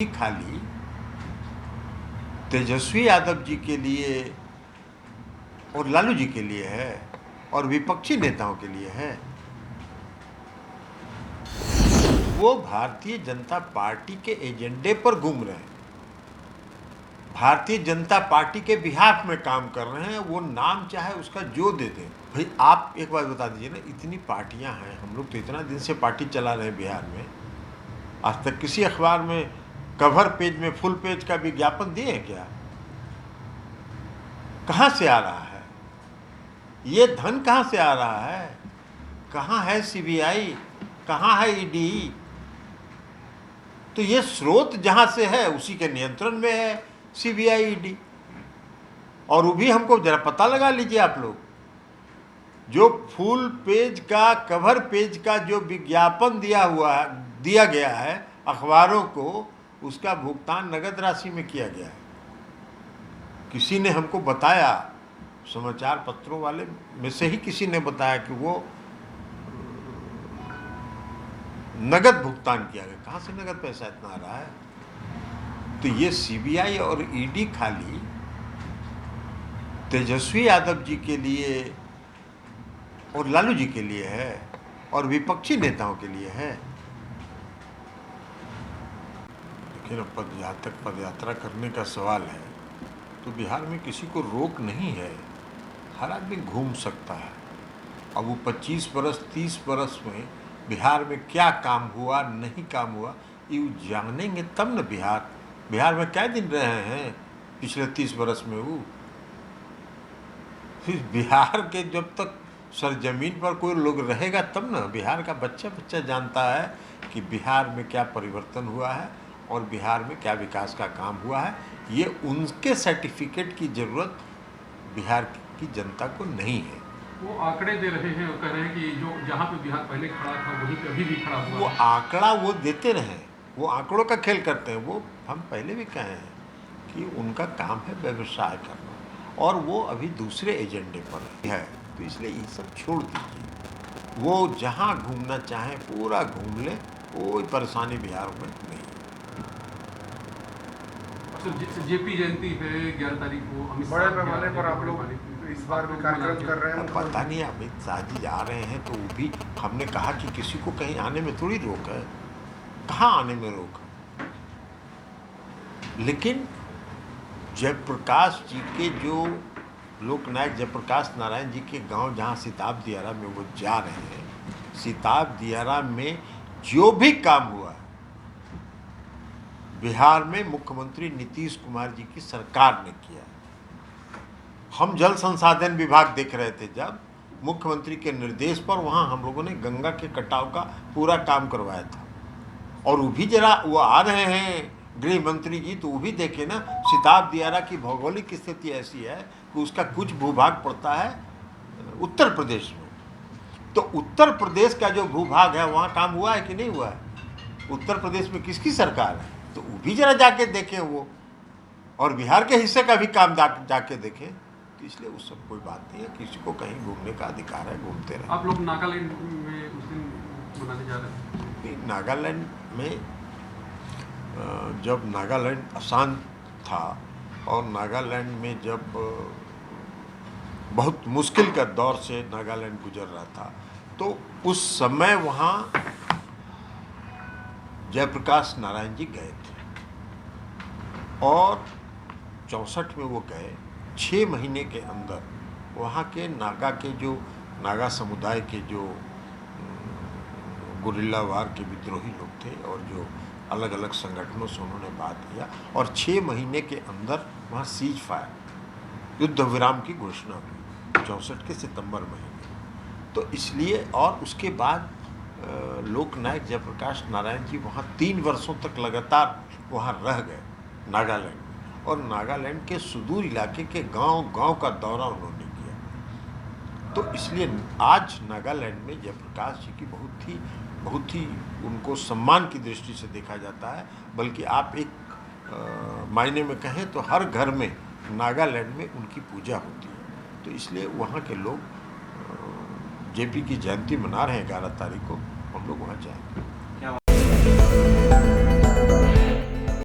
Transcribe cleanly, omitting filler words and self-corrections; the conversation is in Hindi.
खाली तेजस्वी यादव जी के लिए और लालू जी के लिए है और विपक्षी नेताओं के लिए है। वो भारतीय जनता पार्टी के एजेंडे पर घूम रहे हैं, भारतीय जनता पार्टी के बिहाफ में काम कर रहे हैं। वो नाम चाहे उसका जो दे दें। भाई आप एक बात बता दीजिए ना, इतनी पार्टियां हैं, हम लोग तो इतना दिन से पार्टी चला रहे हैं बिहार में, आज तक किसी अखबार में कवर पेज में फुल पेज का विज्ञापन दिए हैं क्या? कहां से आ रहा है ये धन? कहां से आ रहा है? कहां है सीबीआई? कहां है ईडी? तो ये स्रोत जहां से है उसी के नियंत्रण में है सीबीआई, ईडी। और वो भी हमको जरा पता लगा लीजिए आप लोग, जो फुल पेज का कवर पेज का जो विज्ञापन दिया गया है अखबारों को, उसका भुगतान नगद राशि में किया गया है। किसी ने हमको बताया, समाचार पत्रों वाले में से ही किसी ने बताया कि वो नगद भुगतान किया गया। कहां से नगद पैसा इतना आ रहा है? तो ये सीबीआई और ईडी खाली तेजस्वी यादव जी के लिए और लालू जी के लिए है और विपक्षी नेताओं के लिए है। लेकिन जहाँ तक पदयात्रा करने का सवाल है तो बिहार में किसी को रोक नहीं है, हर आदमी घूम सकता है। अब वो 25 बरस 30 बरस में बिहार में क्या काम हुआ नहीं काम हुआ ये जानेंगे तब न। बिहार में क्या दिन रहे हैं पिछले 30 बरस में? वो फिर बिहार के जब तक सरजमीन पर कोई लोग रहेगा तब न बिहार का बच्चा बच्चा जानता है कि बिहार में क्या परिवर्तन हुआ है और बिहार में क्या विकास का काम हुआ है। ये उनके सर्टिफिकेट की ज़रूरत बिहार की जनता को नहीं है। वो आंकड़े दे रहे हैं और कह रहे हैं कि जो जहाँ पे बिहार पहले खड़ा था वहीं पे अभी भी खड़ा हुआ। वो आंकड़ा वो देते रहे, वो आंकड़ों का खेल करते हैं। वो हम पहले भी कहे हैं कि उनका काम है व्यवसाय करना और वो अभी दूसरे एजेंडे पर है। तो इसलिए ये सब छोड़ दीजिए, वो जहाँ घूमना चाहें पूरा घूम ले, कोई परेशानी बिहार में नहीं। जेपी जयंती है 11 तारीख को, बड़े पैमाने पर आप लोग इस बार भी कार्यक्रम कर रहे हैं। पता नहीं अमित शाह जी जा रहे हैं तो वो भी हमने कहा कि किसी को कहीं आने में थोड़ी रोक है, कहाँ आने में रोक है। लेकिन जयप्रकाश जी के जो लोकनायक जयप्रकाश नारायण जी के गांव जहां सिताब दियारा में वो जा रहे हैं, सिताब दियारा में जो भी काम हुआ बिहार में मुख्यमंत्री नीतीश कुमार जी की सरकार ने किया। हम जल संसाधन विभाग देख रहे थे, जब मुख्यमंत्री के निर्देश पर वहां हम लोगों ने गंगा के कटाव का पूरा काम करवाया था। और वो भी जरा वो आ रहे हैं गृह मंत्री जी, तो वो भी देखे ना, सिताब दियारा की भौगोलिक स्थिति ऐसी है कि उसका कुछ भूभाग पड़ता है उत्तर प्रदेश में। तो उत्तर प्रदेश का जो भूभाग है वहाँ काम हुआ है कि नहीं हुआ है? उत्तर प्रदेश में किसकी सरकार है? तो वो भी जरा जाके देखें वो, और बिहार के हिस्से का भी काम जाके देखें। तो इसलिए उस सब कोई बात नहीं है, किसी को कहीं घूमने का अधिकार है, घूमते रहे। आप लोग नागालैंड में उस दिन मनाने जा रहे हैं? नागालैंड में जब नागालैंड अशांत था और नागालैंड में जब बहुत मुश्किल का दौर से नागालैंड गुजर रहा था, तो उस समय वहाँ जयप्रकाश नारायण जी गए थे और 64 में वो गए। 6 महीने के अंदर वहाँ के नागा के जो नागा समुदाय के जो गुरिल्ला वार के विद्रोही लोग थे और जो अलग अलग संगठनों से उन्होंने बात किया और 6 महीने के अंदर वहाँ सीज फायर युद्ध विराम की घोषणा हुई 64 के सितंबर महीने। तो इसलिए और उसके बाद लोकनायक जयप्रकाश नारायण जी वहाँ 3 वर्षों तक लगातार वहाँ रह गए नागालैंड में, और नागालैंड के सुदूर इलाके के गांव का दौरा उन्होंने किया। तो इसलिए आज नागालैंड में जयप्रकाश जी की बहुत ही उनको सम्मान की दृष्टि से देखा जाता है। बल्कि आप एक मायने में कहें तो हर घर में नागालैंड में उनकी पूजा होती है। तो इसलिए वहाँ के लोग जेपी की जयंती मना रहे हैं 11 तारीख को, हम लोग वहाँ जाएंगे।